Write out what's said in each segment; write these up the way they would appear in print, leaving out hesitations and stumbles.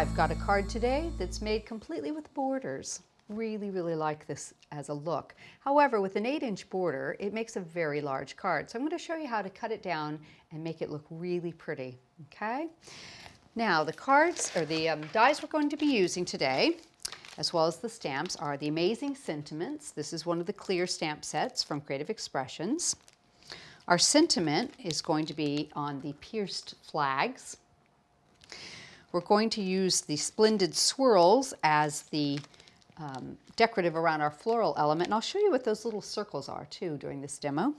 I've got a card today that's made completely with borders. Really, really like this as a look. However, with an 8-inch border, it makes a very large card. So I'm going to show you how to cut it down and make it look really pretty, okay? Now, the cards, or the dies we're going to be using today, as well as the stamps, are the Amazing Sentiments. This is one of the clear stamp sets from Creative Expressions. Our sentiment is going to be on the pierced flags. We're going to use the Splendid Swirls as the decorative around our floral element, and I'll show you what those little circles are too during this demo.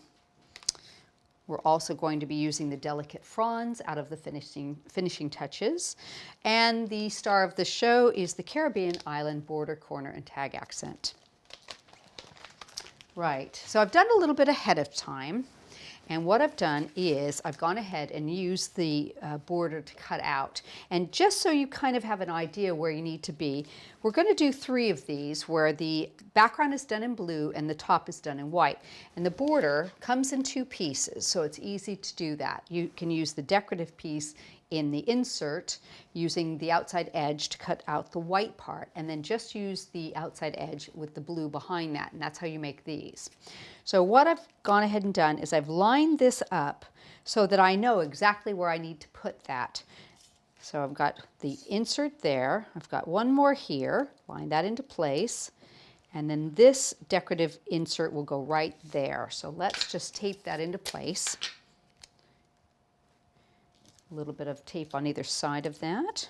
We're also going to be using the delicate fronds out of the finishing touches, and the star of the show is the Caribbean Island border, corner, and tag accent. Right, so I've done a little bit ahead of time. And what I've done is I've gone ahead and used the border to cut out. And just so you kind of have an idea where you need to be, we're going to do 3 of these where the background is done in blue and the top is done in white. And the border comes in 2 pieces, so it's easy to do that. You can use the decorative piece in the insert using the outside edge to cut out the white part, and then just use the outside edge with the blue behind that, and that's how you make these. So what I've gone ahead and done is I've lined this up so that I know exactly where I need to put that. So I've got the insert there, I've got one more here, line that into place, and then this decorative insert will go right there. So let's just tape that into place. A little bit of tape on either side of that,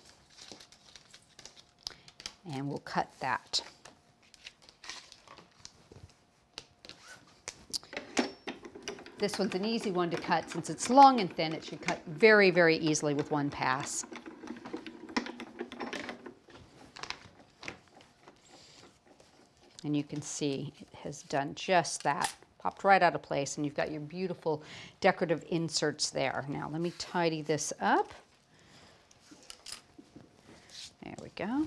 and we'll cut that. This one's an easy one to cut. Since it's long and thin, it should cut very, very easily with one pass. And you can see it has done just that. Popped right out of place, and you've got your beautiful decorative inserts there. Now let me tidy this up. There we go.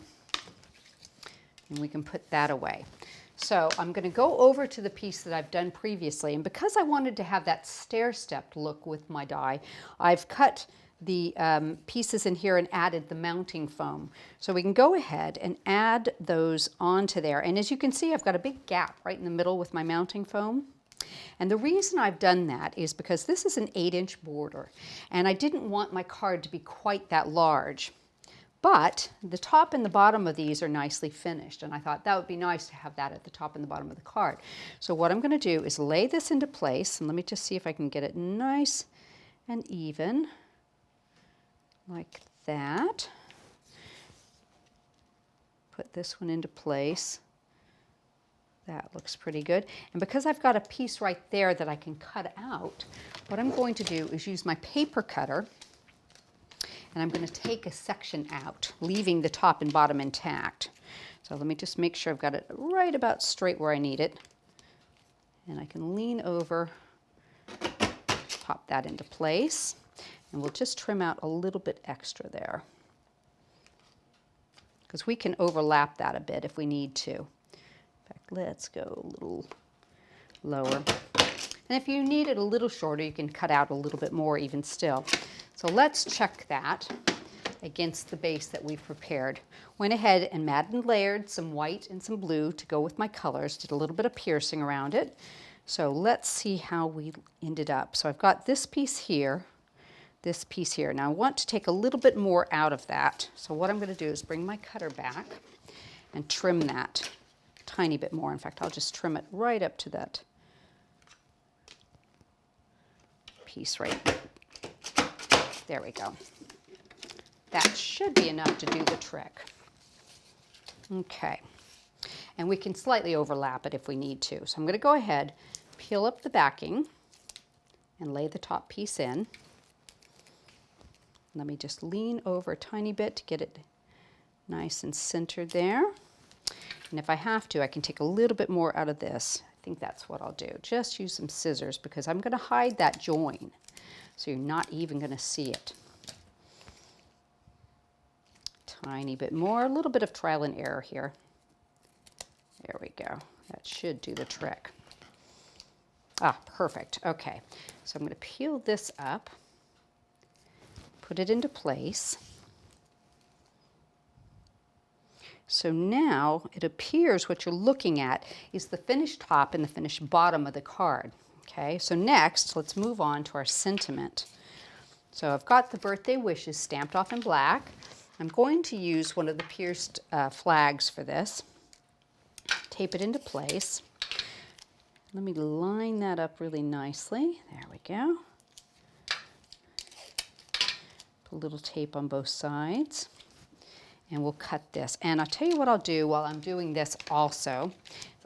And we can put that away. So I'm going to go over to the piece that I've done previously, and because I wanted to have that stair-stepped look with my die, I've cut the pieces in here and added the mounting foam. So we can go ahead and add those onto there. And as you can see, I've got a big gap right in the middle with my mounting foam. And the reason I've done that is because this is an 8-inch border, and I didn't want my card to be quite that large. But the top and the bottom of these are nicely finished, and I thought that would be nice to have that at the top and the bottom of the card. So what I'm going to do is lay this into place, and let me just see if I can get it nice and even, like that. Put this one into place. That looks pretty good. And because I've got a piece right there that I can cut out, what I'm going to do is use my paper cutter, and I'm going to take a section out, leaving the top and bottom intact. So let me just make sure I've got it right about straight where I need it. And I can lean over, pop that into place, and we'll just trim out a little bit extra there, because we can overlap that a bit if we need to. In fact, let's go a little lower. And if you need it a little shorter, you can cut out a little bit more even still. So let's check that against the base that we've prepared. Went ahead and matted and layered some white and some blue to go with my colors, did a little bit of piercing around it. So let's see how we ended up. So I've got this piece here, this piece here. Now I want to take a little bit more out of that. So what I'm going to do is bring my cutter back and trim that a tiny bit more. In fact, I'll just trim it right up to that piece right there. There we go. That should be enough to do the trick. Okay. And we can slightly overlap it if we need to. So I'm going to go ahead, peel up the backing, and lay the top piece in. Let me just lean over a tiny bit to get it nice and centered there. And if I have to, I can take a little bit more out of this. I think that's what I'll do. Just use some scissors because I'm going to hide that join, so you're not even going to see it. Tiny bit more, a little bit of trial and error here. There we go. That should do the trick. Ah, perfect. Okay, so I'm going to peel this up, put it into place. So now it appears what you're looking at is the finished top and the finished bottom of the card. Okay, so next let's move on to our sentiment. So I've got the birthday wishes stamped off in black. I'm going to use one of the pierced flags for this. Tape it into place. Let me line that up really nicely. There we go. Put a little tape on both sides. And we'll cut this. And I'll tell you what I'll do while I'm doing this also.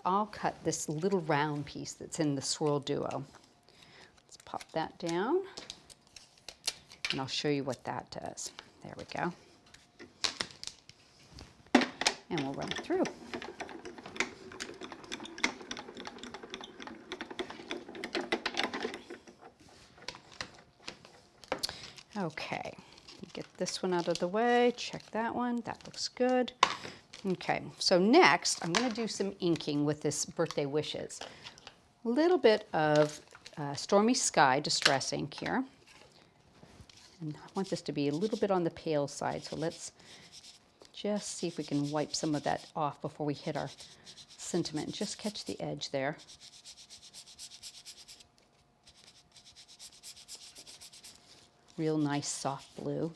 I'll cut this little round piece that's in the Swirl Duo. Let's pop that down. And I'll show you what that does. There we go. And we'll run it through. Okay. Get this one out of the way, check that one, that looks good. Okay, so next I'm going to do some inking with this birthday wishes. A little bit of Stormy Sky Distress ink here. And I want this to be a little bit on the pale side, so let's just see if we can wipe some of that off before we hit our sentiment. Just catch the edge there. Real nice soft blue.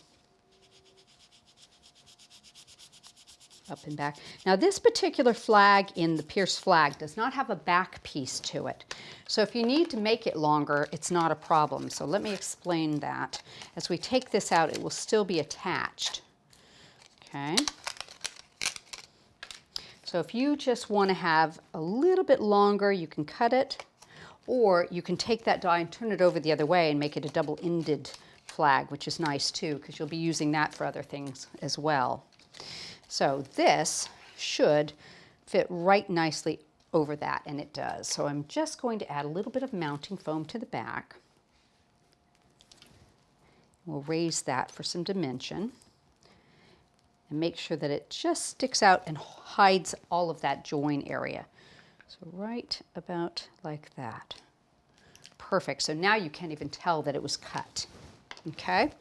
Up and back. Now this particular flag in the pierced flag does not have a back piece to it. So if you need to make it longer, it's not a problem. So let me explain that. As we take this out, it will still be attached. Okay. So if you just want to have a little bit longer, you can cut it, or you can take that die and turn it over the other way and make it a double-ended flag, which is nice too, because you'll be using that for other things as well. So this should fit right nicely over that, and it does. So I'm just going to add a little bit of mounting foam to the back. We'll raise that for some dimension and make sure that it just sticks out and hides all of that join area. So right about like that. Perfect. So now you can't even tell that it was cut. Okay, and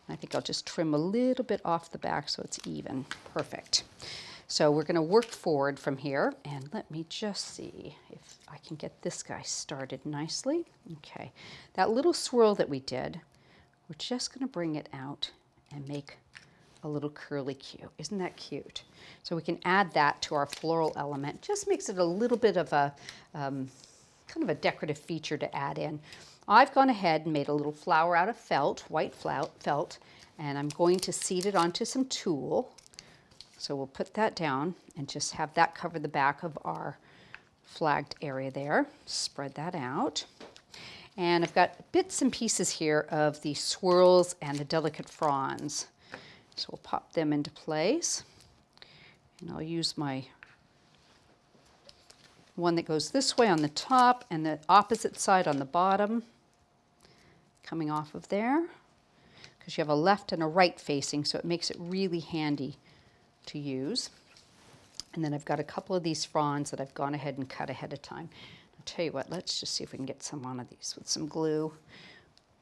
I think I'll just trim a little bit off the back so it's even. Perfect. So we're going to work forward from here, and let me just see if I can get this guy started nicely. Okay, that little swirl that we did, we're just going to bring it out and make a little curly Q. Isn't that cute? So we can add that to our floral element. Just makes it a little bit of a kind of a decorative feature to add in. I've gone ahead and made a little flower out of felt, white felt, and I'm going to seed it onto some tulle. So we'll put that down and just have that cover the back of our flagged area there. Spread that out. And I've got bits and pieces here of the swirls and the delicate fronds. So we'll pop them into place. And I'll use my one that goes this way on the top and the opposite side on the bottom, coming off of there, because you have a left and a right facing, so it makes it really handy to use. And then I've got a couple of these fronds that I've gone ahead and cut ahead of time. I'll tell you what, let's just see if we can get some on of these with some glue.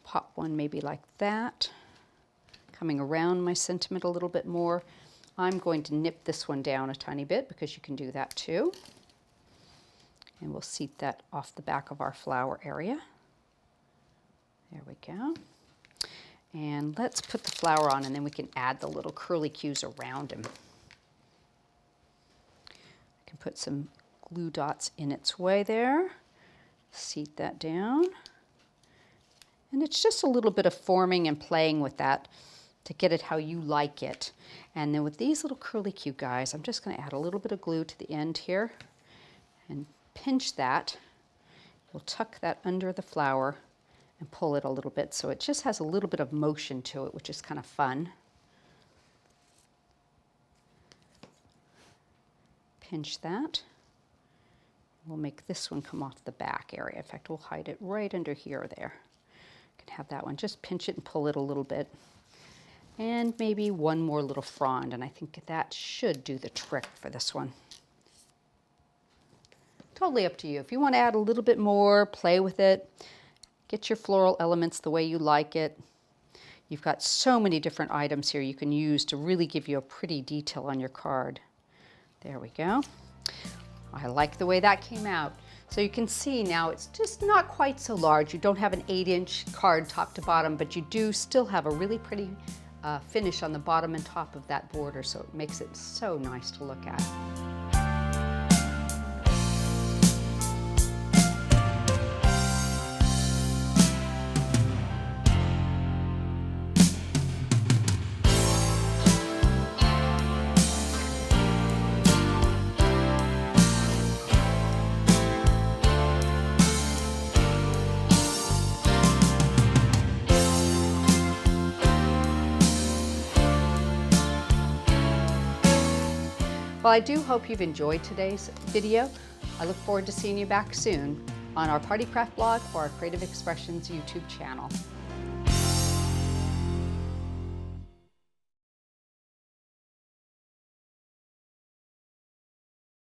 Pop one maybe like that, coming around my sentiment a little bit more. I'm going to nip this one down a tiny bit because you can do that too. And we'll seat that off the back of our flower area. There we go. And let's put the flower on, and then we can add the little curly cues around him. I can put some glue dots in its way there. Seat that down. And it's just a little bit of forming and playing with that to get it how you like it. And then with these little curly cue guys, I'm just going to add a little bit of glue to the end here and pinch that. We'll tuck that under the flower and pull it a little bit so it just has a little bit of motion to it, which is kind of fun. Pinch that. We'll make this one come off the back area. In fact, we'll hide it right under here or there. You can have that one. Just pinch it and pull it a little bit. And maybe one more little frond, and I think that should do the trick for this one. Totally up to you. If you want to add a little bit more, play with it, get your floral elements the way you like it. You've got so many different items here you can use to really give you a pretty detail on your card. There we go. I like the way that came out. So you can see now it's just not quite so large. You don't have an 8-inch card top to bottom, but you do still have a really pretty finish on the bottom and top of that border, so it makes it so nice to look at. Well, I do hope you've enjoyed today's video. I look forward to seeing you back soon on our Party Craft blog or our Creative Expressions YouTube channel.